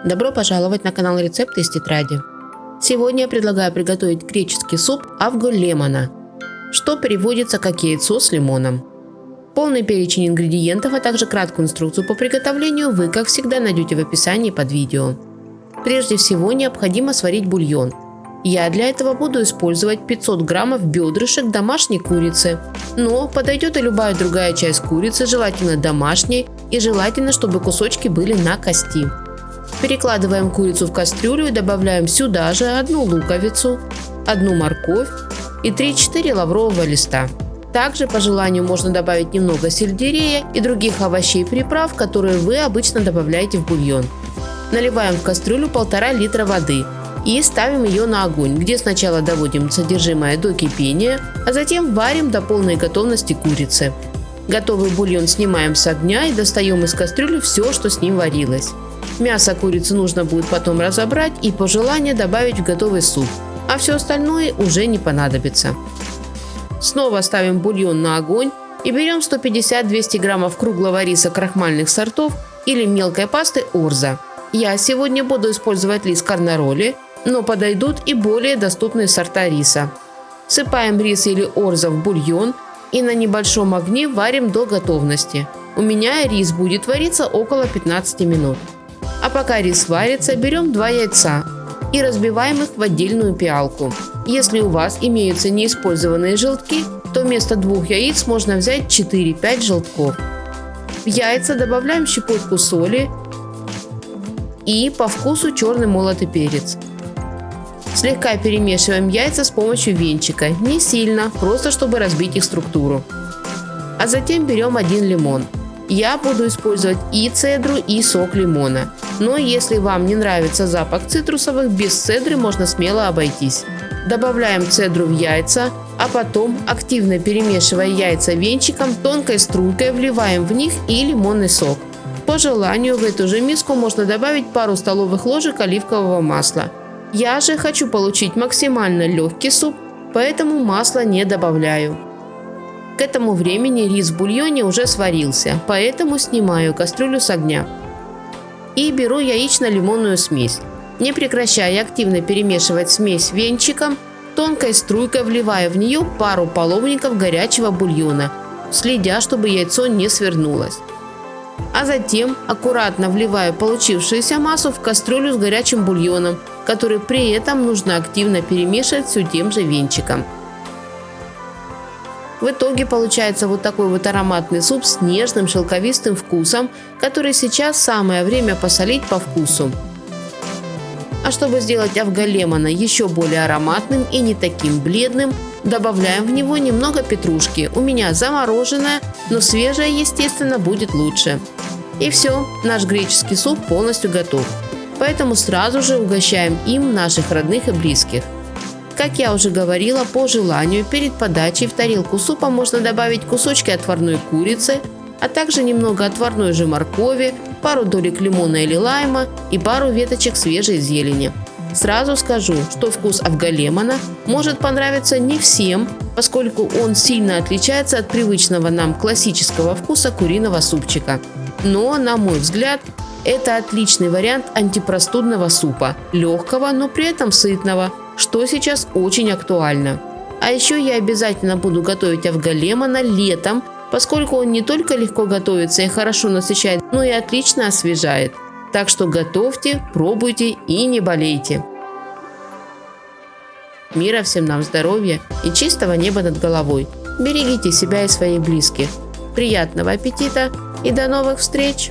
Добро пожаловать на канал Рецепты из тетради. Сегодня я предлагаю приготовить греческий суп авголемона, что переводится как яйцо с лимоном. Полный перечень ингредиентов, а также краткую инструкцию по приготовлению вы, как всегда, найдете в описании под видео. Прежде всего необходимо сварить бульон. Я для этого буду использовать 500 граммов бедрышек домашней курицы, но подойдет и любая другая часть курицы, желательно домашней, и желательно, чтобы кусочки были на кости. Перекладываем курицу в кастрюлю и добавляем сюда же 1 луковицу, 1 морковь и 3-4 лаврового листа. Также по желанию можно добавить немного сельдерея и других овощей и приправ, которые вы обычно добавляете в бульон. Наливаем в кастрюлю 1,5 литра воды и ставим ее на огонь, где сначала доводим содержимое до кипения, а затем варим до полной готовности курицы. Готовый бульон снимаем с огня и достаем из кастрюли все, что с ним варилось. Мясо курицы нужно будет потом разобрать и по желанию добавить в готовый суп, а все остальное уже не понадобится. Снова ставим бульон на огонь и берем 150-200 граммов круглого риса крахмальных сортов или мелкой пасты орзо. Я сегодня буду использовать рис карнароли, но подойдут и более доступные сорта риса. Всыпаем рис или орзо в бульон и на небольшом огне варим до готовности. У меня рис будет вариться около 15 минут. А пока рис варится, берем 2 яйца и разбиваем их в отдельную пиалку. Если у вас имеются неиспользованные желтки, то вместо 2 яиц можно взять 4-5 желтков. В яйца добавляем щепотку соли и по вкусу черный молотый перец. Слегка перемешиваем яйца с помощью венчика, не сильно, просто чтобы разбить их структуру. А затем берем 1 лимон. Я буду использовать и цедру, и сок лимона. Но если вам не нравится запах цитрусовых, без цедры можно смело обойтись. Добавляем цедру в яйца, а потом, активно перемешивая яйца венчиком, тонкой струйкой вливаем в них и лимонный сок. По желанию в эту же миску можно добавить пару столовых ложек оливкового масла. Я же хочу получить максимально легкий суп, поэтому масла не добавляю. К этому времени рис в бульоне уже сварился, поэтому снимаю кастрюлю с огня. И беру яично-лимонную смесь. Не прекращая активно перемешивать смесь венчиком, тонкой струйкой вливаю в нее пару половников горячего бульона, следя, чтобы яйцо не свернулось. А затем аккуратно вливаю получившуюся массу в кастрюлю с горячим бульоном, который при этом нужно активно перемешивать все тем же венчиком. В итоге получается вот такой вот ароматный суп с нежным шелковистым вкусом, который сейчас самое время посолить по вкусу. А чтобы сделать авголемона еще более ароматным и не таким бледным, добавляем в него немного петрушки. У меня замороженная, но свежая, естественно, будет лучше. И все, наш греческий суп полностью готов. Поэтому сразу же угощаем им наших родных и близких. Как я уже говорила, по желанию перед подачей в тарелку супа можно добавить кусочки отварной курицы, а также немного отварной же моркови, пару долек лимона или лайма и пару веточек свежей зелени. Сразу скажу, что вкус авголемона может понравиться не всем, поскольку он сильно отличается от привычного нам классического вкуса куриного супчика. Но, на мой взгляд, это отличный вариант антипростудного супа, легкого, но при этом сытного, что сейчас очень актуально. А еще я обязательно буду готовить авголемона летом, поскольку он не только легко готовится и хорошо насыщает, но и отлично освежает. Так что готовьте, пробуйте и не болейте. Мира всем нам, здоровья и чистого неба над головой. Берегите себя и своих близких. Приятного аппетита и до новых встреч!